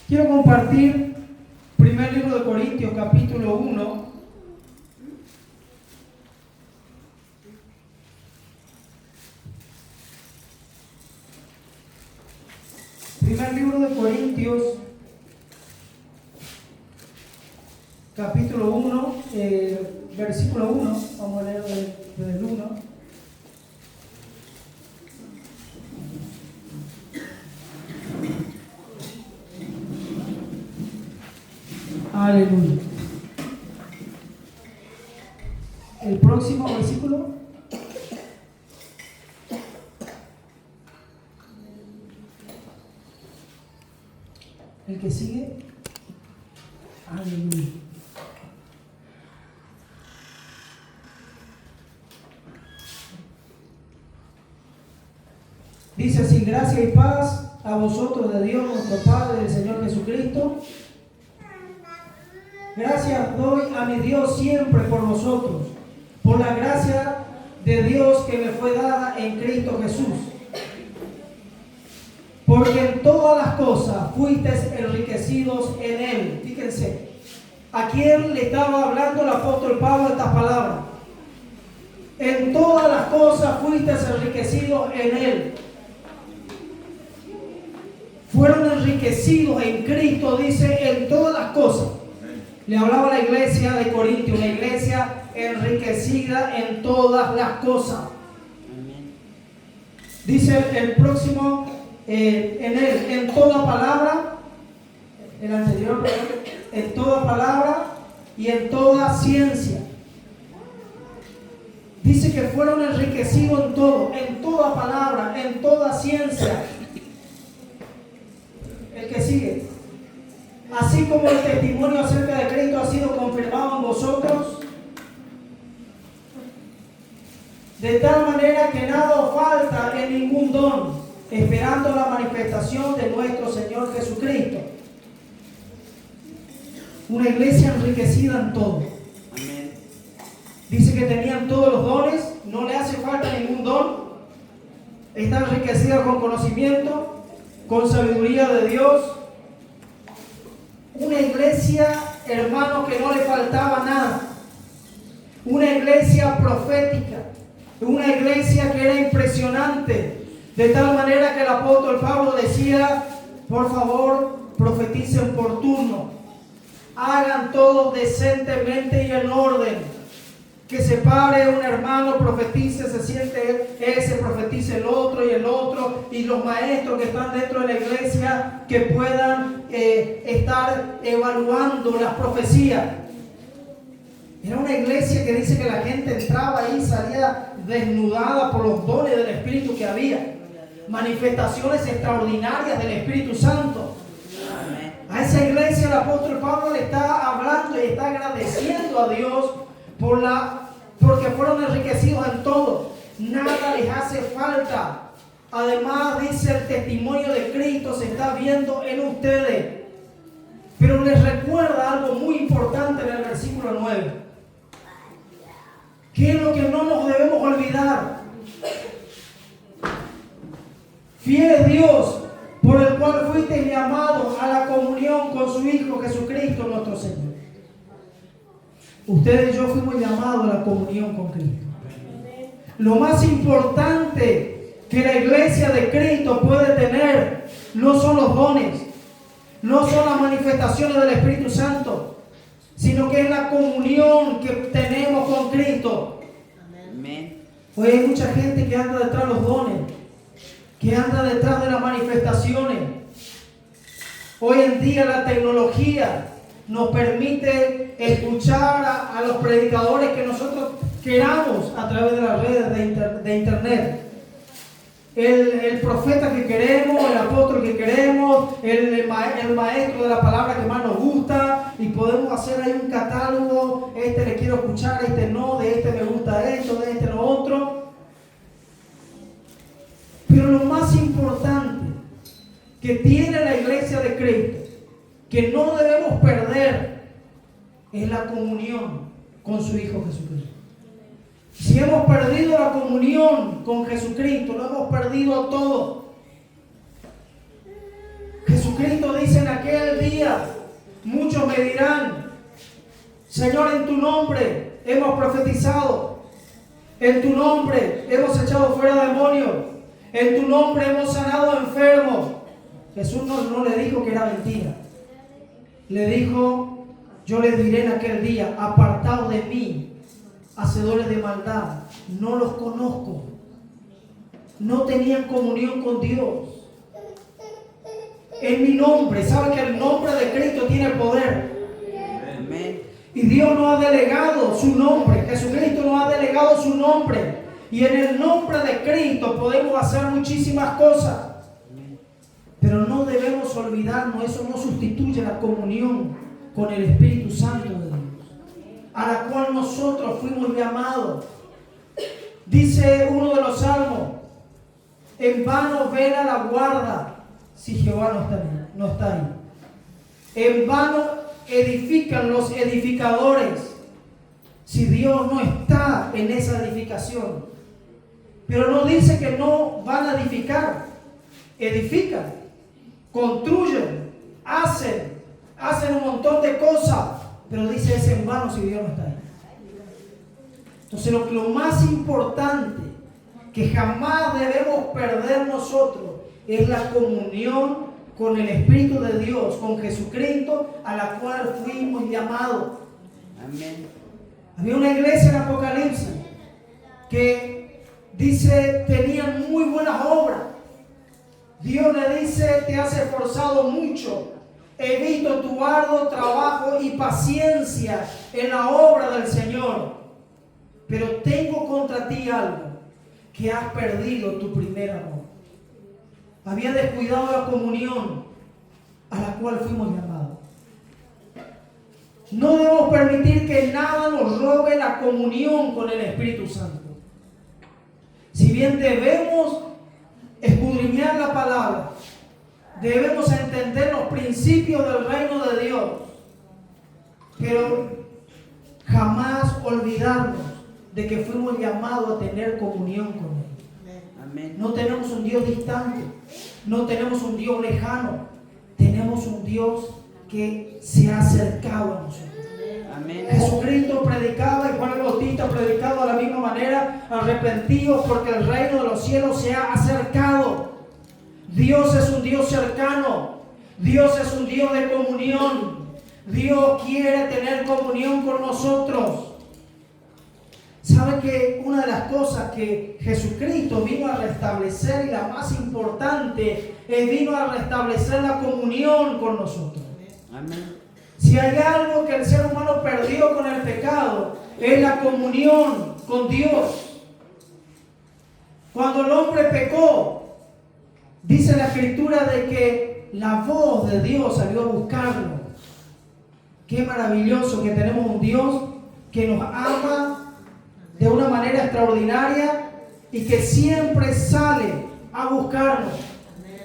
Quiero compartir primer libro de Corintios, capítulo 1. Primer libro de Corintios, capítulo 1, versículo 1. Vamos a leer desde el 1. Aleluya. El próximo versículo. El que sigue. Aleluya. Dice así: gracia y paz a vosotros de Dios nuestro Padre, del Señor Jesucristo. Gracias doy a mi Dios siempre por vosotros, por la gracia de Dios que me fue dada en Cristo Jesús. Porque en todas las cosas fuisteis enriquecidos en Él. Fíjense, ¿a quién le estaba hablando el apóstol Pablo estas palabras? En todas las cosas fuisteis enriquecidos en Él. Fueron enriquecidos en Cristo, dice, en todas las cosas. Le hablaba a la iglesia de Corintios, una iglesia enriquecida en todas las cosas. Dice el próximo, en él, en toda palabra, el anterior, en toda palabra y en toda ciencia. Dice que fueron enriquecidos en todo, en toda palabra, en toda ciencia. El que sigue. Así como el testimonio acerca de Cristo ha sido confirmado en vosotros, de tal manera que nada os falta en ningún don, esperando la manifestación de nuestro Señor Jesucristo. Una iglesia enriquecida en todo. Amén. Dice que tenían todos los dones, no le hace falta ningún don. Está enriquecida con conocimiento, con sabiduría de Dios. Una iglesia, hermanos, que no le faltaba nada. Una iglesia profética. Una iglesia que era impresionante. De tal manera que el apóstol Pablo decía: por favor, profeticen por turno. Hagan todo decentemente y en orden. Que se pare un hermano, profetice, se siente ese, profetice el otro, y los maestros que están dentro de la iglesia que puedan estar evaluando las profecías. Era una iglesia que dice que la gente entraba ahí y salía desnudada por los dones del Espíritu que había. Manifestaciones extraordinarias del Espíritu Santo. A esa iglesia el apóstol Pablo le está hablando y está agradeciendo a Dios porque fueron enriquecidos en todo. Nada les hace falta. Además, dice, el testimonio de Cristo se está viendo en ustedes. Pero les recuerda algo muy importante en el versículo 9. ¿Qué es lo que no nos debemos olvidar? Fiel es Dios, por el cual fuisteis llamados a la comunión con su Hijo Jesucristo nuestro Señor. Ustedes y yo fuimos llamados a la comunión con Cristo. Lo más importante que la iglesia de Cristo puede tener no son los dones, no son las manifestaciones del Espíritu Santo, sino que es la comunión que tenemos con Cristo. Amén. Hoy hay mucha gente que anda detrás de los dones, que anda detrás de las manifestaciones. Hoy en día la tecnología nos permite escuchar a los predicadores que nosotros queramos a través de las redes de internet. El profeta que queremos, el apóstol que queremos, el maestro de la palabra que más nos gusta, y podemos hacer ahí un catálogo: este le quiero escuchar, este no, de este me gusta esto, de este lo otro. Pero lo más importante que tiene la iglesia de Cristo, que no debemos perder, es la comunión con su Hijo Jesucristo. Si hemos perdido la comunión con Jesucristo, lo hemos perdido todo. Jesucristo dice en aquel Muchos me dirán, Señor, en tu nombre hemos profetizado, en tu nombre hemos echado fuera demonios, en tu nombre hemos sanado enfermos. Jesús no le dijo que era mentira. Le dijo, yo les diré en aquel día, apartaos de mí, hacedores de maldad, no los conozco. No tenían comunión con Dios. En mi nombre, ¿sabe que el nombre de Cristo tiene poder? Amén. Y Dios nos ha delegado su nombre, Jesucristo nos ha delegado su nombre. Y en el nombre de Cristo podemos hacer muchísimas cosas. Pero no debemos olvidarnos, eso no sustituye la comunión con el Espíritu Santo de Dios, a la cual nosotros fuimos llamados. Dice uno de los salmos, en vano vela la guarda si Jehová no está ahí. En vano edifican los edificadores si Dios no está en esa edificación. Pero no dice que no van a edificar. Edifican, construyen, hacen un montón de cosas, pero dice es en vano si Dios no está ahí. Entonces lo más importante que jamás debemos perder nosotros es la comunión con el Espíritu de Dios, con Jesucristo, a la cual fuimos llamados. Amén. Había una iglesia en Apocalipsis que dice tenían muy buenas obras. Dios le dice, te has esforzado mucho, he visto tu arduo trabajo y paciencia en la obra del Señor, pero tengo contra ti algo, que has perdido tu primer amor. Había descuidado la comunión a la cual fuimos llamados. No debemos permitir que nada nos robe la comunión con el Espíritu Santo. Si bien debemos escudriñar la palabra, debemos entender los principios del reino de Dios, pero jamás olvidarnos de que fuimos llamados a tener comunión con Él. Amén. No tenemos un Dios distante, no tenemos un Dios lejano, tenemos un Dios que se ha acercado a nosotros. Amén. Jesucristo predicaba y Juan el Bautista predicaba de la misma manera, arrepentidos porque el reino de los cielos se ha acercado. Dios es un Dios cercano, Dios es un Dios de comunión, Dios quiere tener comunión con nosotros. ¿Sabe que una de las cosas que Jesucristo vino a restablecer, y la más importante, es vino a restablecer la comunión con nosotros? Amén. Si hay algo que el ser humano perdió con el pecado, es la comunión con Dios. Cuando el hombre pecó, dice la Escritura de que la voz de Dios salió a buscarlo. Qué maravilloso que tenemos un Dios que nos ama de una manera extraordinaria y que siempre sale a buscarnos.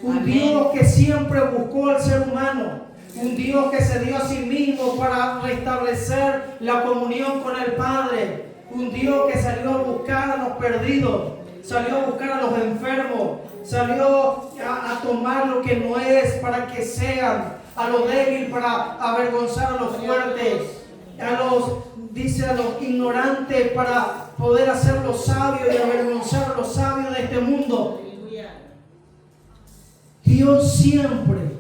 Un Dios que siempre buscó al ser humano. Un Dios que se dio a sí mismo para restablecer la comunión con el Padre. Un Dios que salió a buscar a los perdidos, salió a buscar a los enfermos, salió a tomar lo que no es para que sean, a los débiles para avergonzar a los fuertes, dice a los ignorantes para poder hacerlos sabios y avergonzar a los sabios de este mundo. Dios siempre,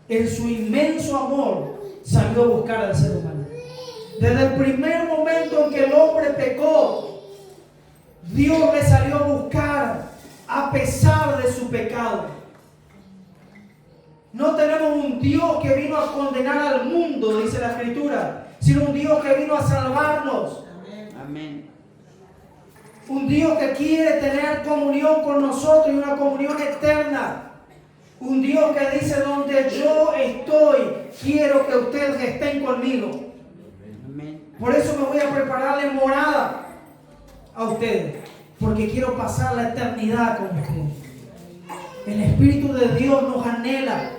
en su inmenso amor, salió a buscar al ser humano. Desde el primer momento en que el hombre pecó, Dios le salió a buscar a pesar de su pecado. No tenemos un Dios que vino a condenar al mundo, dice la Escritura, sino un Dios que vino a salvarnos. Amén. Un Dios que quiere tener comunión con nosotros y una comunión eterna. Un Dios que dice, donde yo estoy, quiero que ustedes estén conmigo. Amén. Por eso me voy a prepararle morada a ustedes, porque quiero pasar la eternidad con ustedes. El Espíritu de Dios nos anhela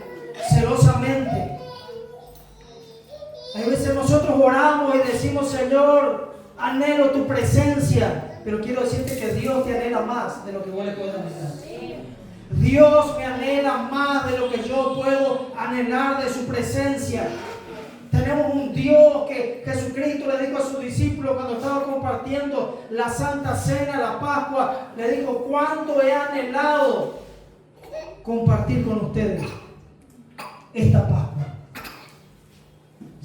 celosamente. Hay veces nosotros oramos y decimos, Señor, anhelo tu presencia, pero quiero decirte que Dios te anhela más de lo que vos le puedes anhelar. Dios me anhela más de lo que yo puedo anhelar de su presencia. Tenemos un Dios que Jesucristo le dijo a sus discípulos cuando estaba compartiendo la Santa Cena, la Pascua, le dijo: ¿cuánto he anhelado compartir con ustedes esta Pascua?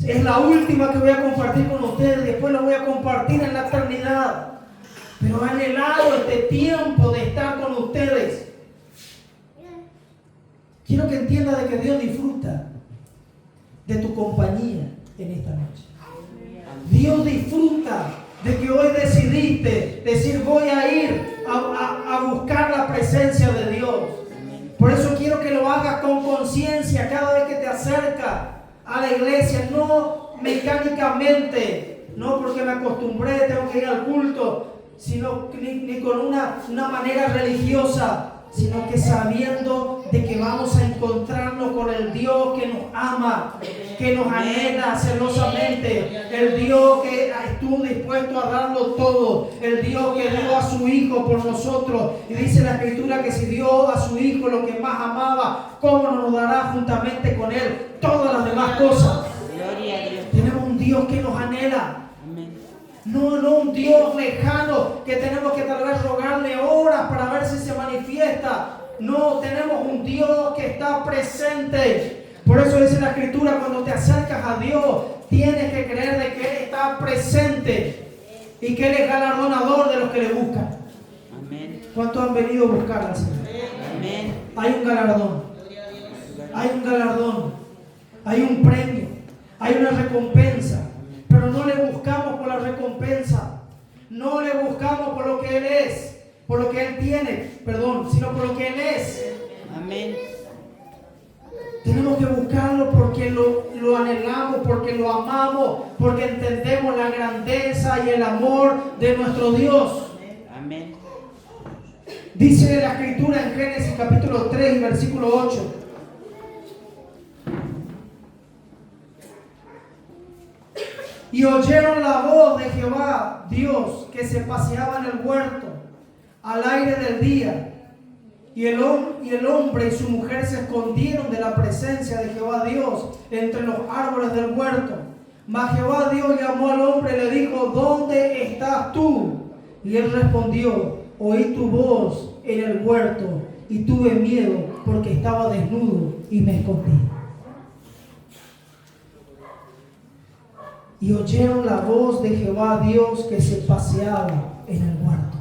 Es la última que voy a compartir con ustedes, después la voy a compartir en la eternidad. Pero he anhelado este tiempo de estar con ustedes. Quiero que entiendas de que Dios disfruta de tu compañía en esta noche. Dios disfruta de que hoy decidiste decir: voy a ir a buscar la presencia de Dios. Por eso quiero que lo hagas con conciencia cada vez que te acercas a la iglesia, no mecánicamente, no porque me acostumbré, tengo que ir al culto, sino ni con una manera religiosa, sino que sabiendo de que vamos a encontrarnos con el Dios que nos ama, que nos anhela celosamente, el Dios que estuvo dispuesto a darlo todo, el Dios que dio a su Hijo por nosotros. Y dice la Escritura que si dio a su Hijo lo que más amaba, ¿cómo no nos dará juntamente con Él todas las demás cosas? Gloria a Dios. Tenemos un Dios que nos anhela. No un Dios lejano que tenemos que tal vez rogarle horas para ver si se manifiesta. No, tenemos un Dios que está presente. Por eso dice la Escritura: cuando te acercas a Dios, tienes que creer de que Él está presente y que Él es galardonador de los que le buscan. Amén. ¿Cuántos han venido a buscar al Señor? Amén. Hay un galardón. Hay un galardón. Hay un premio. Hay una recompensa. Pero no le buscamos por la recompensa, no le buscamos por lo que Él es, por lo que Él tiene, sino por lo que Él es. Amén. Tenemos que buscarlo porque lo anhelamos, porque lo amamos, porque entendemos la grandeza y el amor de nuestro Dios. Amén. Dice la Escritura en Génesis capítulo 3 y versículo 8. Y oyeron la voz de Jehová, Dios, que se paseaba en el huerto al aire del día. Y el hombre y su mujer se escondieron de la presencia de Jehová Dios entre los árboles del huerto. Mas Jehová Dios llamó al hombre y le dijo: ¿dónde estás tú? Y él respondió: oí tu voz en el huerto y tuve miedo porque estaba desnudo y me escondí. Y oyeron la voz de Jehová Dios que se paseaba en el huerto.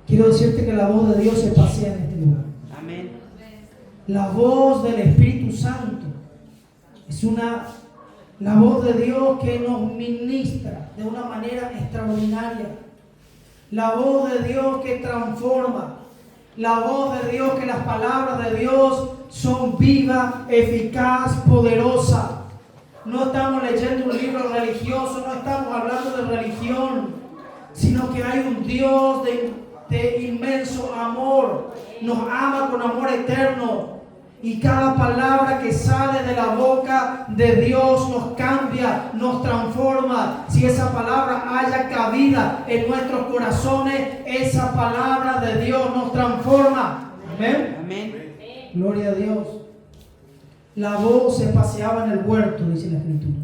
Quiero decirte que la voz de Dios se pasea en este lugar. Amén. La voz del Espíritu Santo es la voz de Dios que nos ministra de una manera extraordinaria. La voz de Dios que transforma. La voz de Dios que las palabras de Dios son vivas, eficaz, poderosas. No estamos leyendo un libro religioso, no estamos hablando de religión, sino que hay un Dios de inmenso amor. Nos ama con amor eterno. Y cada palabra que sale de la boca de Dios nos cambia, nos transforma. Si esa palabra haya cabida en nuestros corazones, esa palabra de Dios nos transforma. Amén. Amén. Gloria a Dios. La voz se paseaba en el huerto, dice la Escritura.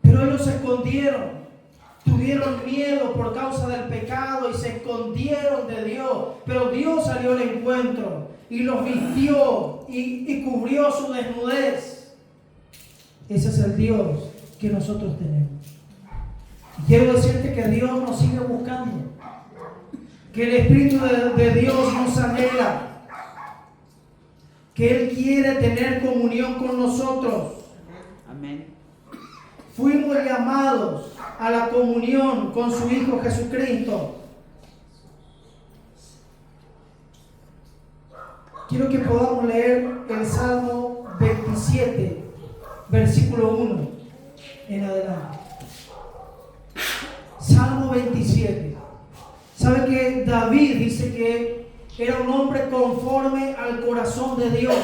Pero ellos se escondieron, tuvieron miedo por causa del pecado y se escondieron de Dios. Pero Dios salió al encuentro y los vistió y cubrió su desnudez. Ese es el Dios que nosotros tenemos. Y quiero decirte que Dios nos sigue buscando, que el Espíritu de Dios nos anhela, que Él quiere tener comunión con nosotros. Amén. Fuimos llamados a la comunión con su Hijo Jesucristo. Quiero que podamos leer el Salmo 27, versículo 1 en adelante. Salmo 27. ¿Sabe que David dice que era un hombre conforme al corazón de Dios?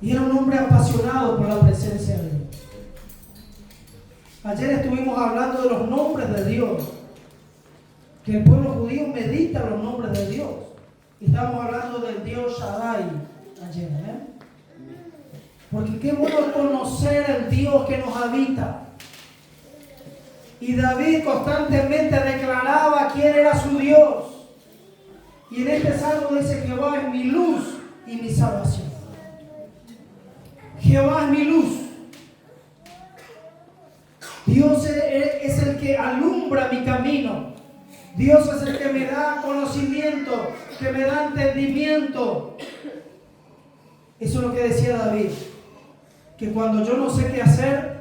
Y era un hombre apasionado por la presencia de Dios. Ayer estuvimos hablando de los nombres de Dios, que el pueblo judío medita los nombres de Dios. Y estamos hablando del Dios Shaddai ayer, ¿eh? Porque qué bueno conocer el Dios que nos habita. Y David constantemente declaraba quién era su Dios. Y en este salmo dice: Jehová es mi luz y mi salvación. Jehová es mi luz. Dios es el que alumbra mi camino. Dios es el que me da conocimiento, que me da entendimiento. Eso es lo que decía David. Que cuando yo no sé qué hacer,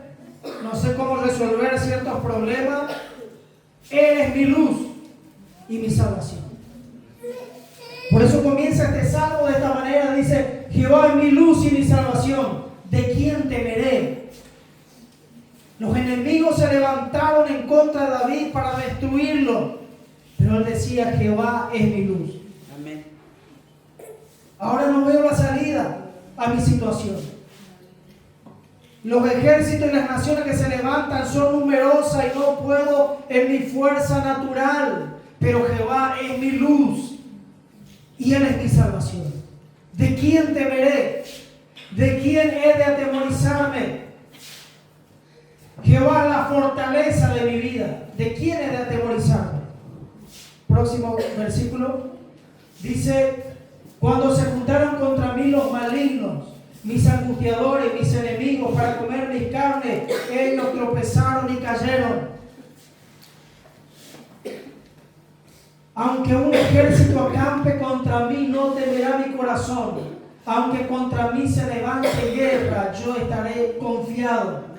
no sé cómo resolver ciertos problemas, Él es mi luz y mi salvación. Por eso comienza este salmo de esta manera. Dice: Jehová es mi luz y mi salvación. ¿De quién temeré? Los enemigos se levantaron en contra de David para destruirlo. Pero él decía: Jehová es mi luz. Amén. Ahora no veo la salida a mi situación. Los ejércitos y las naciones que se levantan son numerosas y no puedo en mi fuerza natural. Pero Jehová es mi luz y Él es mi salvación. ¿De quién temeré? ¿De quién he de atemorizarme? Jehová es la fortaleza de mi vida. ¿De quién he de atemorizarme? Próximo versículo. Dice: cuando se juntaron contra mí los malignos, mis angustiadores, mis enemigos, para comer mis carnes, ellos tropezaron y cayeron. Aunque un ejército acampe contra mí, no temerá mi corazón. Aunque contra mí se levante guerra, yo estaré confiado.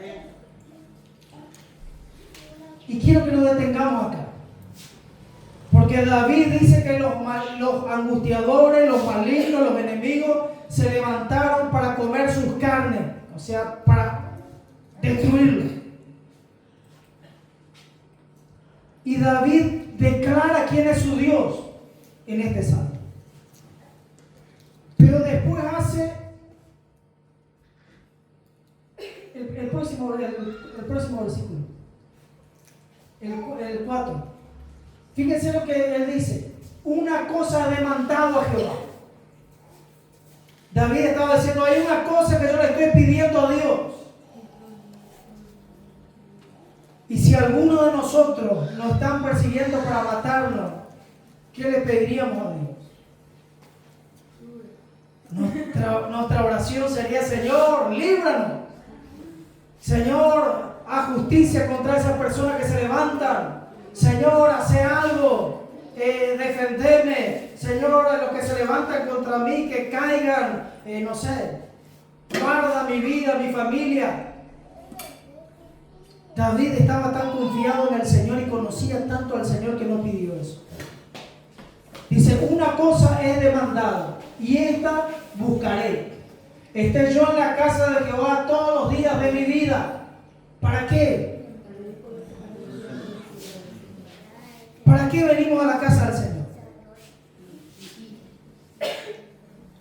Y quiero que nos detengamos acá. Porque David dice que los angustiadores, los malignos, los enemigos se levantaron para comer sus carnes. O sea, para destruirlo. Y David declara quién es su Dios en este salmo. Pero después hace el próximo versículo. El 4. Fíjense lo que él dice: una cosa ha demandado a Jehová. David estaba diciendo: hay una cosa que yo le estoy pidiendo a Dios. Y si alguno de nosotros nos están persiguiendo para matarnos, ¿qué le pediríamos a Dios? Nuestra oración sería: Señor, líbranos. Señor, haz justicia contra esas personas que se levantan. Señor, hace algo, defendeme. Señor, a los que se levantan contra mí, que caigan, no sé, guarda mi vida, mi familia. David estaba tan confiado en el Señor y conocía tanto al Señor que no pidió eso. Dice: una cosa he demandado y esta buscaré. Esté yo en la casa de Jehová todos los días de mi vida. ¿Para qué? ¿Para qué venimos a la casa del Señor?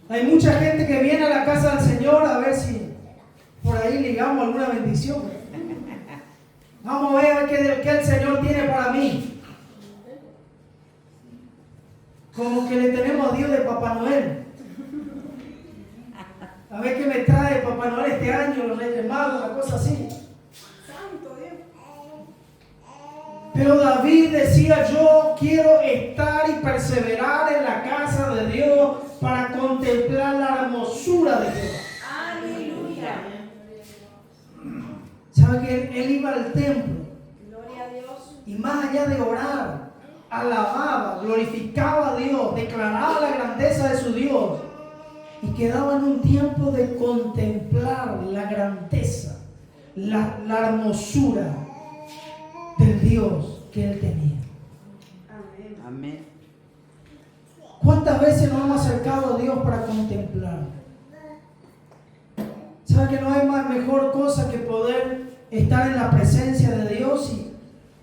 Hay mucha gente que viene a la casa del Señor a ver si por ahí ligamos alguna bendición. Vamos a ver qué el Señor tiene para mí. Como que le tenemos a Dios de Papá Noel. A ver qué me trae Papá Noel este año, los Reyes Magos, una cosa así. Santo Dios. Pero David decía: yo quiero estar y perseverar en la casa de Dios para contemplar la hermosura de Jehová. Aleluya. ¿Sabe que él iba al templo? Gloria a Dios. Y más allá de orar, alababa, glorificaba a Dios, declaraba la grandeza de su Dios. Y quedaba en un tiempo de contemplar la grandeza, la hermosura del Dios que él tenía. Amén. Amén. ¿Cuántas veces nos hemos acercado a Dios para contemplar? ¿Sabe que no hay mejor cosa que poder estar en la presencia de Dios y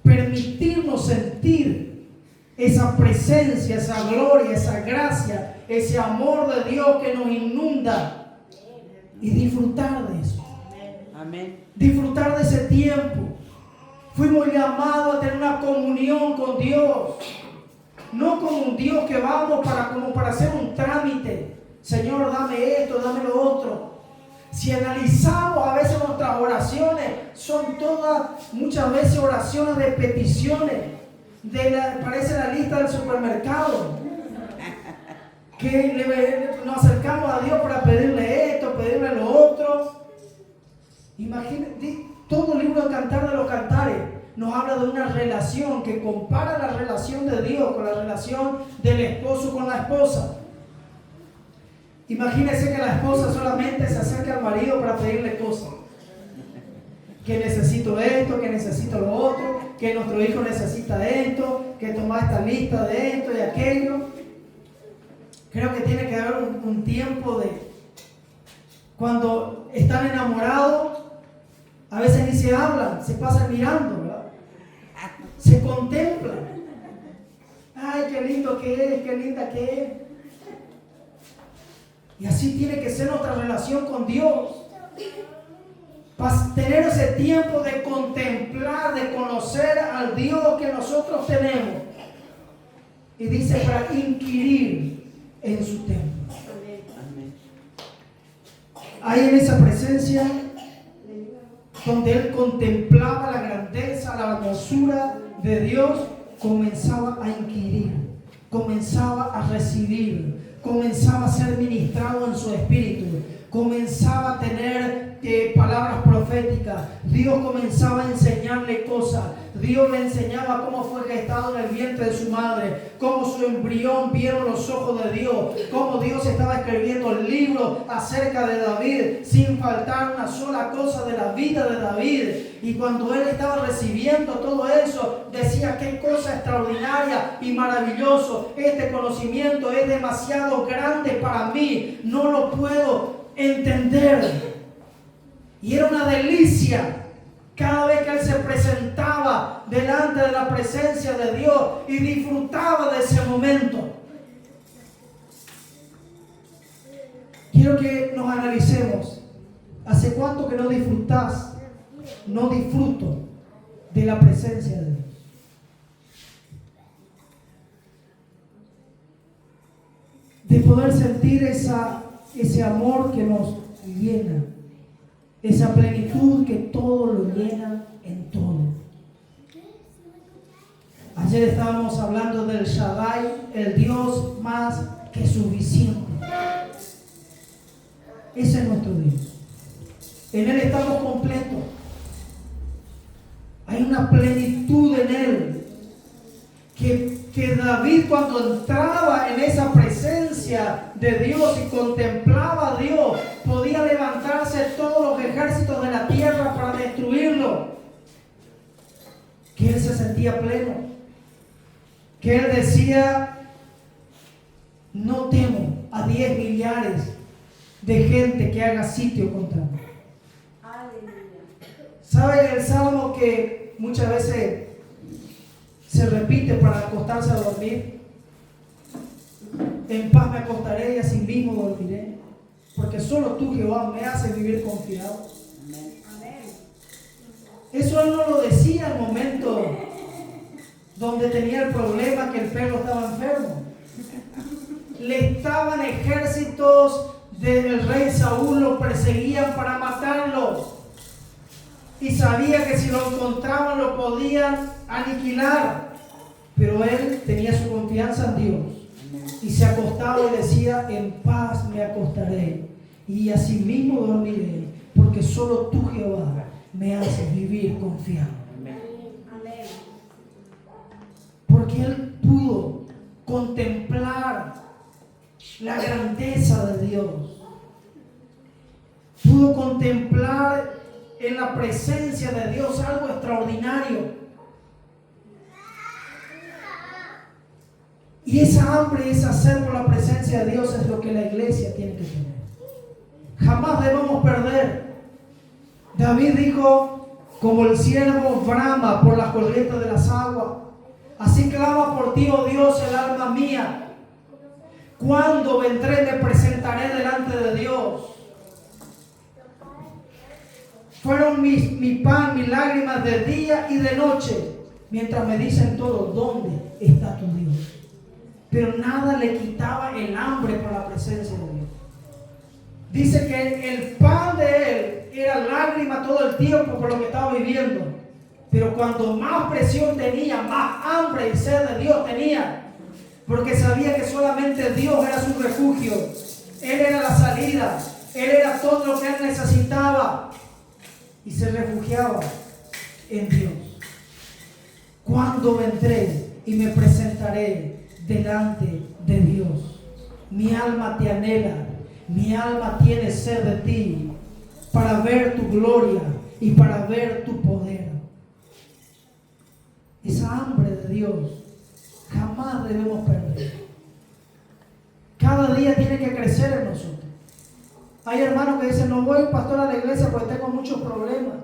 permitirnos sentir esa presencia, esa gloria, esa gracia, ese amor de Dios que nos inunda y disfrutar de eso? Amén. Disfrutar de ese tiempo. Fuimos llamados a tener una comunión con Dios. No como un Dios que vamos para hacer Señor, dame esto, dame lo otro. Si analizamos a veces nuestras oraciones, son todas, muchas veces oraciones de peticiones. Parece la lista del supermercado. Que nos acercamos a Dios para pedirle esto, pedirle lo otro. Imagínate, todo el libro de Cantar de los Cantares nos habla de una relación que compara la relación de Dios con la relación del esposo con la esposa. Imagínense que la esposa solamente se acerca al marido para pedirle cosas. Que necesito esto, que necesito lo otro, que nuestro hijo necesita esto, que toma esta lista de esto y aquello. Creo que tiene que haber un tiempo de cuando están enamorados, a veces ni se hablan, se pasan mirando, ¿verdad? Se contemplan. Ay, qué lindo que es, qué linda que es. Y así tiene que ser nuestra relación con Dios. Para tener ese tiempo de contemplar, de conocer al Dios que nosotros tenemos. Y dice para inquirir en su templo. Ahí en esa presencia donde él contemplaba la grandeza, la hermosura de Dios, comenzaba a inquirir, comenzaba a recibir, comenzaba a ser ministrado en su espíritu, comenzaba a tener palabras proféticas. Dios comenzaba a enseñarle cosas. Dios le enseñaba cómo fue gestado en el vientre de su madre, cómo su embrión vieron los ojos de Dios, cómo Dios estaba escribiendo el libro acerca de David sin faltar una sola cosa de la vida de David. Y cuando él estaba recibiendo todo eso, decía: qué cosa extraordinaria y maravilloso, este conocimiento es demasiado grande para mí, no lo puedo entender. Y era una delicia cada vez que él se presentaba delante de la presencia de Dios y disfrutaba de ese momento. Quiero que nos analicemos. ¿Hace cuánto que no disfrutas? No disfruto de la presencia de Dios. De poder sentir ese amor que nos llena. Esa plenitud que todo lo llena en todo. Ayer estábamos hablando del Shaddai, el Dios más que suficiente. Ese es nuestro Dios. En Él estamos completos. Hay una plenitud en Él. Que David, cuando entraba en esa presencia de Dios y contemplaba a Dios, podía levantarse todos los ejércitos de la tierra para destruirlo. Que él se sentía pleno. Que él decía: no temo a 10 millares de gente que haga sitio contra mí. ¿Sabe el salmo que muchas veces se repite para acostarse a dormir? En paz me acostaré y así mismo dormiré, porque solo tú, Jehová, me haces vivir confiado. Amén. Eso él no lo decía en el momento donde tenía el problema que el perro estaba enfermo. Le estaban ejércitos del rey Saúl, lo perseguían para matarlo. Y sabía que si lo encontraban lo podían aniquilar. Pero él tenía su confianza en Dios. Y se acostaba y decía: en paz me acostaré y asimismo dormiré, porque solo tú, Jehová, me haces vivir confiado. Amén. Porque él pudo contemplar la grandeza de Dios. Pudo contemplar en la presencia de Dios algo extraordinario. Y esa hambre y esa sed por la presencia de Dios es lo que la iglesia tiene que tener. Jamás debemos perder. David dijo: como el ciervo brama por las corrientes de las aguas, así clama por ti, oh Dios, el alma mía. ¿Cuándo vendré y me presentaré delante de Dios? Fueron mi pan, mis lágrimas de día y de noche, mientras me dicen todos: ¿dónde está tu Dios? Pero nada le quitaba el hambre por la presencia de Dios. Dice que el pan de él era lágrima todo el tiempo por lo que estaba viviendo. Pero cuando más presión tenía, más hambre y sed de Dios tenía, porque sabía que solamente Dios era su refugio, Él era la salida, Él era todo lo que él necesitaba, y se refugiaba en Dios. Cuando vendré y me presentaré delante de Dios, mi alma te anhela, mi alma tiene sed de ti, para ver tu gloria y para ver tu poder. Esa hambre de Dios jamás debemos perder. Cada día tiene que crecer en nosotros. Hay hermanos que dicen, no voy, pastor, a la iglesia porque tengo muchos problemas.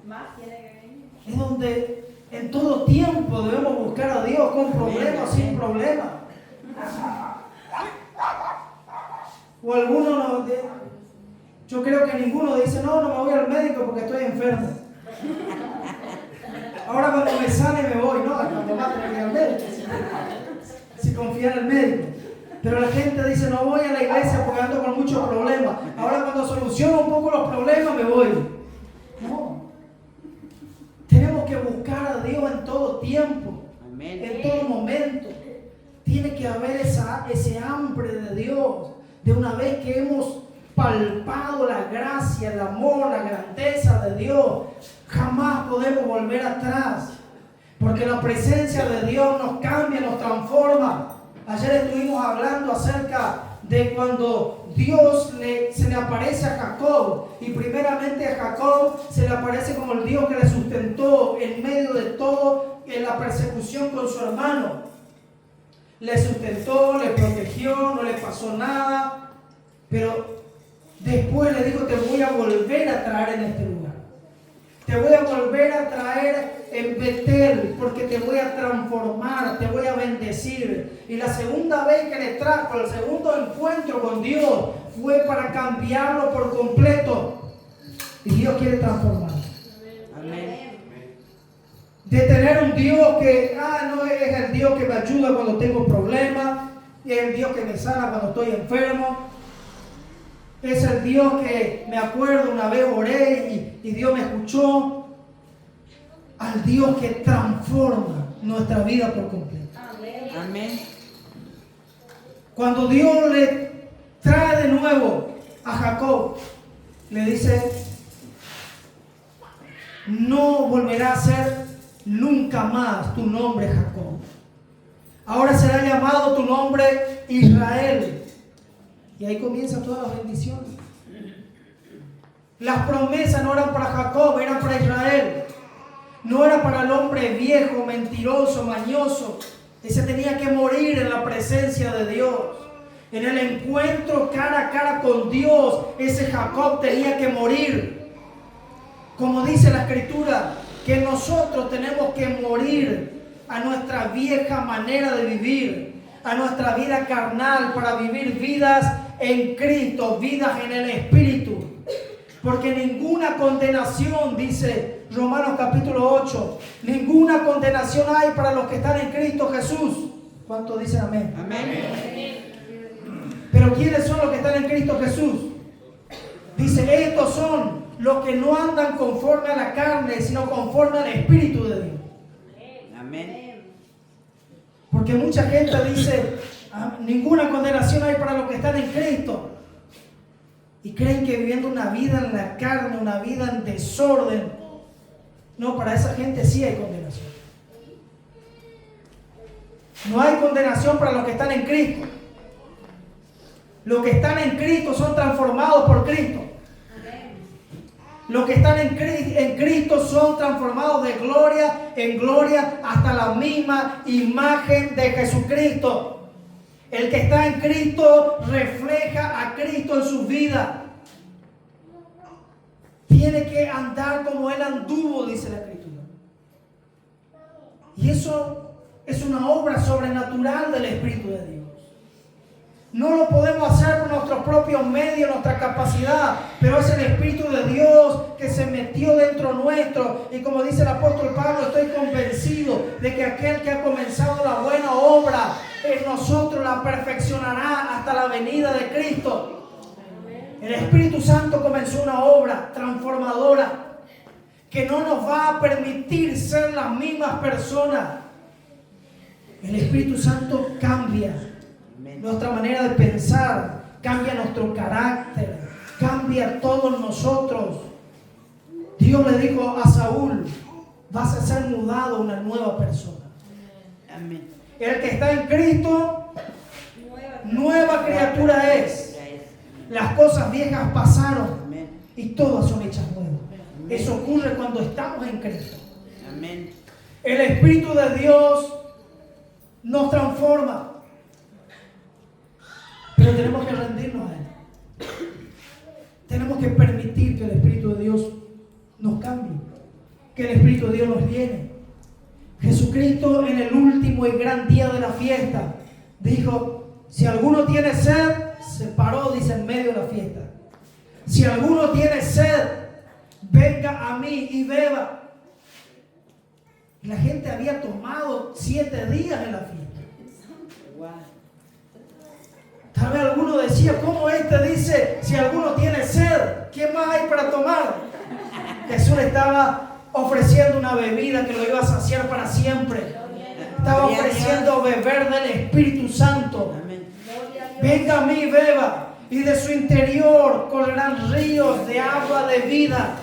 Más tiene que venir. Es donde en todo tiempo debemos buscar a Dios, con problemas, sin problemas. O algunos, yo creo que ninguno dice, no me voy al médico porque estoy enfermo. Ahora cuando me sale me voy, no, cuando más tengo que ir al médico, si confía en el médico. Pero la gente dice, no voy a la iglesia porque ando con muchos problemas. Ahora cuando soluciono un poco los problemas me voy. No. Tenemos que buscar a Dios en todo tiempo. Amén. En todo momento. Tiene que haber ese hambre de Dios. De una vez que hemos palpado la gracia, el amor, la grandeza de Dios, jamás podemos volver atrás. Porque la presencia de Dios nos cambia, nos transforma. Ayer estuvimos hablando acerca de cuando Dios se le aparece a Jacob, y primeramente a Jacob se le aparece como el Dios que le sustentó en medio de todo, en la persecución con su hermano. Le sustentó, le protegió, no le pasó nada, pero después le dijo, te voy a volver a traer en este lugar. Te voy a volver a traer en Betel, porque te voy a transformar, te voy a bendecir. Y la segunda vez que le trajo, el segundo encuentro con Dios, fue para cambiarlo por completo. Y Dios quiere transformar. Amén. De tener un Dios que, no es el Dios que me ayuda cuando tengo problemas, es el Dios que me sana cuando estoy enfermo. Es el Dios que me acuerdo una vez oré y Dios me escuchó. Al Dios que transforma nuestra vida por completo. Amén. Cuando Dios le trae de nuevo a Jacob, le dice, no volverá a ser nunca más tu nombre Jacob. Ahora será llamado tu nombre Israel. Y ahí comienzan todas las bendiciones. Las promesas no eran para Jacob, eran para Israel. No era para el hombre viejo, mentiroso, mañoso. Ese tenía que morir en la presencia de Dios. En el encuentro cara a cara con Dios, ese Jacob tenía que morir. Como dice la Escritura, que nosotros tenemos que morir a nuestra vieja manera de vivir, a nuestra vida carnal, para vivir vidas en Cristo, vidas en el Espíritu. Porque ninguna condenación, dice Romanos capítulo 8, ninguna condenación hay para los que están en Cristo Jesús. ¿Cuánto dicen amén? Amén. Pero ¿quiénes son los que están en Cristo Jesús? Dice, estos son los que no andan conforme a la carne, sino conforme al Espíritu de Dios. Amén. Porque mucha gente dice, ninguna condenación hay para los que están en Cristo. Y creen que viviendo una vida en la carne, una vida en desorden. No, para esa gente sí hay condenación. No hay condenación para los que están en Cristo. Los que están en Cristo son transformados por Cristo. Los que están en Cristo son transformados de gloria en gloria hasta la misma imagen de Jesucristo. El que está en Cristo refleja a Cristo en su vida. Tiene que andar como Él anduvo, dice la Escritura. Y eso es una obra sobrenatural del Espíritu de Dios. No lo podemos hacer por nuestros propios medios, nuestra capacidad, pero es el Espíritu de Dios que se metió dentro nuestro. Y como dice el apóstol Pablo, estoy convencido de que aquel que ha comenzado la buena obra en nosotros la perfeccionará hasta la venida de Cristo. El Espíritu Santo comenzó una obra transformadora que no nos va a permitir ser las mismas personas. El Espíritu Santo cambia nuestra manera de pensar, cambia nuestro carácter, cambia todos nosotros. Dios le dijo a Saúl: vas a ser mudado a una nueva persona. Amén. El que está en Cristo, nueva criatura es. Las cosas viejas pasaron Amén. y todas son hechas nuevas. Eso ocurre cuando estamos en Cristo. Amén. El Espíritu de Dios nos transforma, pero tenemos que rendirnos a Él. Tenemos que permitir que el Espíritu de Dios nos cambie, que el Espíritu de Dios nos llene. Jesucristo, en el último y gran día de la fiesta, dijo: si alguno tiene sed, se paró, dice, en medio de la fiesta: si alguno tiene sed, venga a mí y beba. La gente había tomado 7 días en la fiesta. Wow. Tal vez alguno decía: ¿cómo este dice si alguno tiene sed? ¿Qué más hay para tomar? Jesús le estaba ofreciendo una bebida que lo iba a saciar para siempre. Estaba ofreciendo beber del Espíritu Santo. Amén. Venga a mí, beba, y de su interior correrán ríos de agua de vida.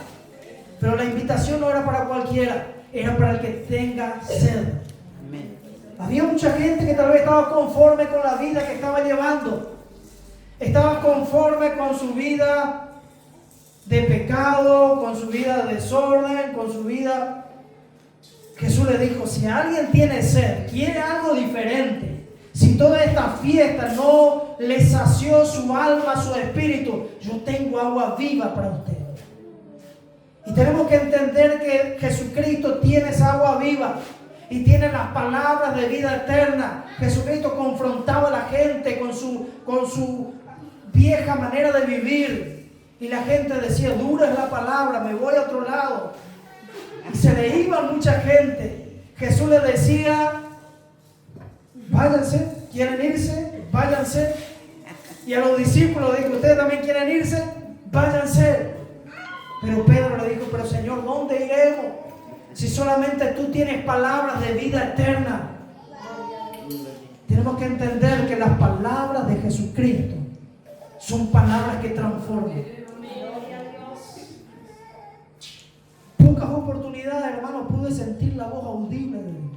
Pero la invitación no era para cualquiera, era para el que tenga sed. Amén. Había mucha gente que tal vez estaba conforme con la vida que estaba llevando. Estaba conforme con su vida de pecado, con su vida de desorden, con su vida. Jesús le dijo: si alguien tiene sed, quiere algo diferente, si toda esta fiesta no le sació su alma, su espíritu, yo tengo agua viva para ustedes. Y tenemos que entender que Jesucristo tiene esa agua viva y tiene las palabras de vida eterna. Jesucristo confrontaba a la gente con su vieja manera de vivir. Y la gente decía: dura es la palabra, me voy a otro lado. Y se le iba mucha gente. Jesús le decía: váyanse, ¿quieren irse? Váyanse. Y a los discípulos dijo: ¿ustedes también quieren irse? Váyanse. Pero Pedro le dijo: pero Señor, ¿dónde iremos? Si solamente tú tienes palabras de vida eterna. Tenemos que entender que las palabras de Jesucristo son palabras que transforman. Pocas oportunidades, hermano, pude sentir la voz audible de Dios.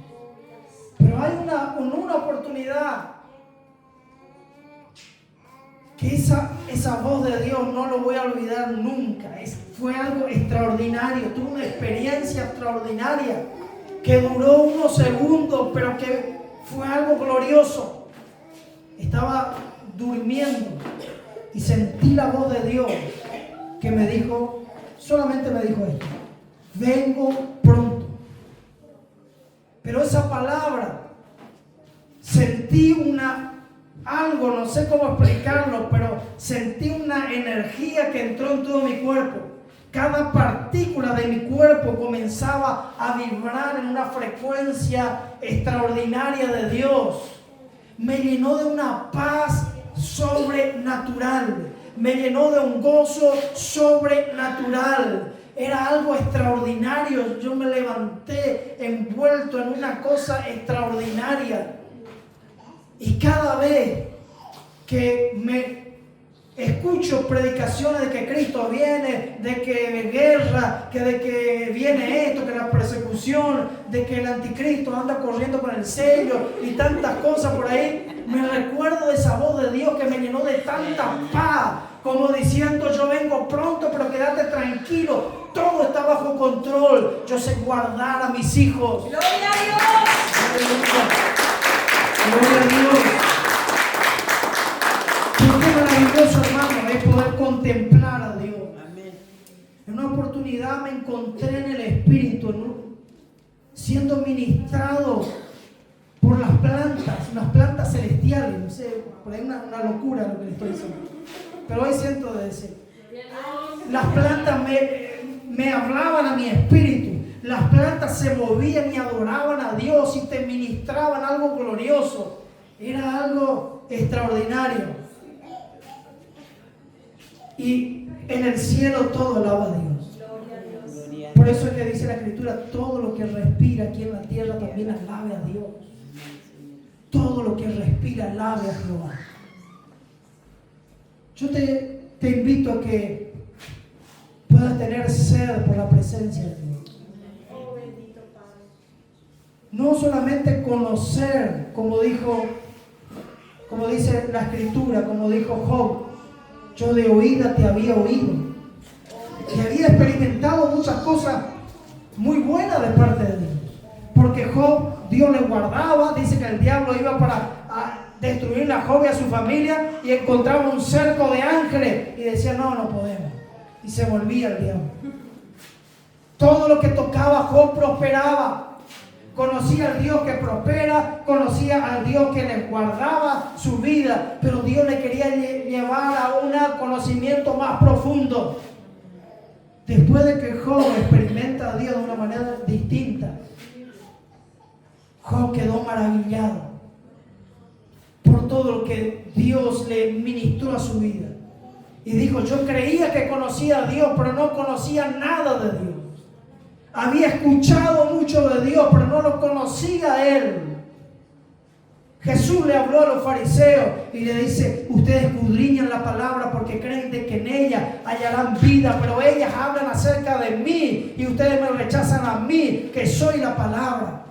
Pero hay una oportunidad que esa voz de Dios no lo voy a olvidar nunca. Fue algo extraordinario. Tuve una experiencia extraordinaria que duró unos segundos, pero que fue algo glorioso. Estaba durmiendo y sentí la voz de Dios que me dijo, solamente me dijo esto: vengo pronto. Pero esa palabra, sentí algo, no sé cómo explicarlo, pero sentí una energía que entró en todo mi cuerpo. Cada partícula de mi cuerpo comenzaba a vibrar en una frecuencia extraordinaria de Dios. Me llenó de una paz sobrenatural. Me llenó de un gozo sobrenatural. Era algo extraordinario. Yo me levanté envuelto en una cosa extraordinaria. Y cada vez que me escucho predicaciones de que Cristo viene, de que guerra, de que viene esto, que la persecución, de que el anticristo anda corriendo con el sello y tantas cosas por ahí, me recuerdo de esa voz de Dios que me llenó de tanta paz, como diciendo: yo vengo pronto, pero quédate tranquilo, todo está bajo control, yo sé guardar a mis hijos. ¡Gloria a Dios! Gloria a Dios. Qué maravilloso, hermano, es poder contemplar a Dios. Amén. En una oportunidad me encontré en el Espíritu, siendo ministrado por las plantas, unas plantas celestiales. No sé, por ahí una locura lo que le estoy diciendo. Pero hoy siento de decir. Las plantas me hablaban a mi espíritu. Las plantas se movían y adoraban a Dios y te ministraban algo glorioso. Era algo extraordinario. y en el cielo todo alaba a Dios. Gloria a Por eso es que dice la Escritura, todo lo que respira aquí en la tierra también alabe a Dios. Todo lo que respira alabe a Jehová. Yo te invito a que puedas tener sed por la presencia de Dios. No solamente conocer, como dice la Escritura, como dijo Job, yo de oída te había oído. Y había experimentado muchas cosas muy buenas de parte de Dios. Porque Job, Dios le guardaba, dice que el diablo iba para destruir a Job y a su familia y encontraba un cerco de ángeles y decía, no podemos. Y se volvía el diablo. Todo lo que tocaba Job prosperaba. Conocía al Dios que prospera, conocía al Dios que le guardaba su vida, pero Dios le quería llevar a un conocimiento más profundo. Después de que Job experimenta a Dios de una manera distinta, Job quedó maravillado por todo lo que Dios le ministró a su vida. Y dijo, yo creía que conocía a Dios, pero no conocía nada de Dios. Había escuchado mucho de Dios, pero no lo conocía a Él. Jesús le habló a los fariseos y le dice, ustedes escudriñan la palabra porque creen de que en ella hallarán vida, pero ellas hablan acerca de mí y ustedes me rechazan a mí, que soy la palabra.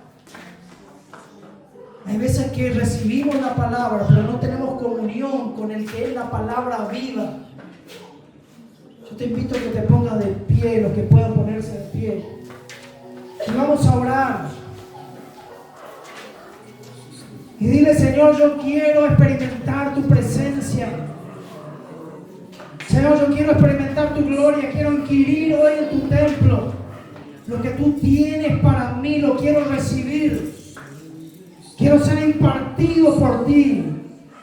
Hay veces que recibimos la palabra, pero no tenemos comunión con el que es la palabra viva. Yo te invito a que te pongas de pie, los que puedan ponerse de pie. Y vamos a orar. Y dile, Señor, yo quiero experimentar tu presencia. Señor, yo quiero experimentar tu gloria. Quiero inquirir hoy en tu templo. Lo que tú tienes para mí, lo quiero recibir. Quiero ser impartido por ti.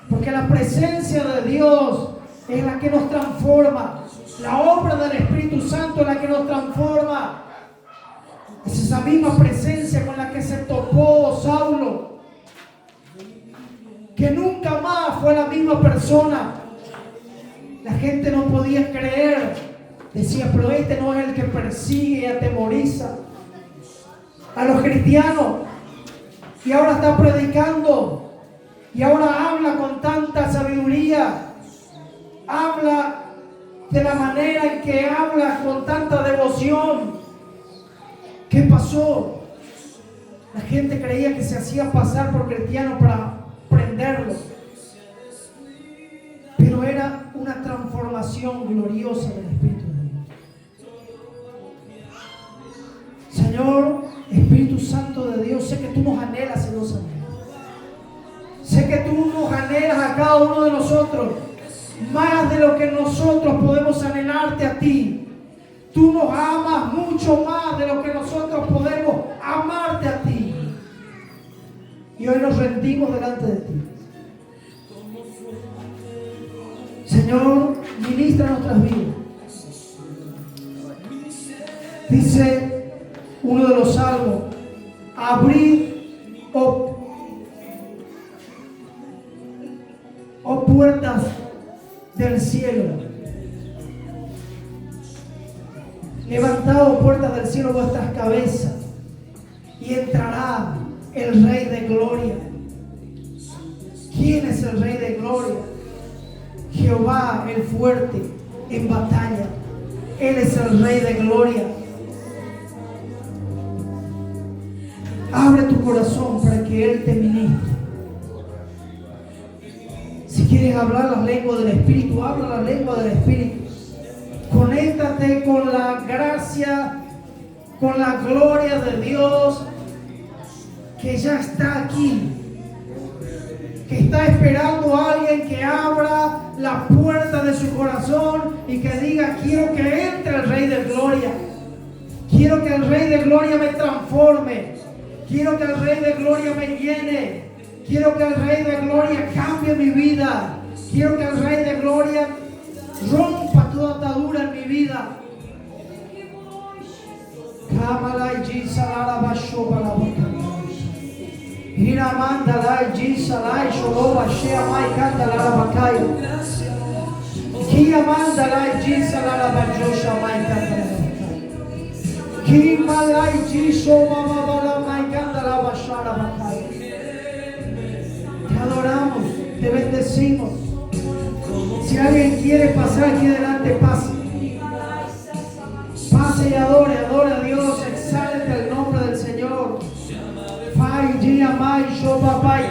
Porque la presencia de Dios es la que nos transforma. La obra del Espíritu Santo es la que nos transforma. Es esa misma presencia con la que se topó Saulo, que nunca más fue la misma persona. La gente no podía creer. Decía, pero este no es el que persigue y atemoriza a los cristianos. Y ahora está predicando. Y ahora habla con tanta sabiduría. Habla de la manera en que habla con tanta devoción. ¿Qué pasó? La gente creía que se hacía pasar por cristiano para prenderlo. Pero era una transformación gloriosa del Espíritu de Dios. Señor, Espíritu Santo de Dios, sé que tú nos anhelas celosamente. Sé que tú nos anhelas a cada uno de nosotros más de lo que nosotros podemos anhelarte a ti. Tú nos amas mucho más de lo que nosotros podemos amarte a ti. Y hoy nos rendimos delante de ti. Señor, ministra nuestras vidas. Dice uno de los salmos, abrid, oh puertas del cielo. Levantad, puertas del cielo, vuestras cabezas, y entrará el Rey de Gloria. ¿Quién es el Rey de Gloria? Jehová, el fuerte en batalla. Él es el Rey de Gloria. Abre tu corazón para que Él te ministre. Si quieres hablar las lenguas del Espíritu, habla la lengua del Espíritu. Conéctate con la gracia, con la gloria de Dios que ya está aquí, que está esperando a alguien que abra la puerta de su corazón y que diga, quiero que entre el Rey de Gloria, quiero que el Rey de Gloria me transforme, quiero que el Rey de Gloria me llene, quiero que el Rey de Gloria cambie mi vida, quiero que el Rey de Gloria rompa toda atadura en mi vida. Ki amanda la jisa la la bajosha mai kanda. Ki malai jisho mama bala mai kanda la bashara bakaya. Te adoramos, te bendecimos. Si alguien quiere pasar aquí adelante, pase. Pase y adore, adore a Dios, exalte el nombre del Señor. Pai, dia, mai, shoba, pai,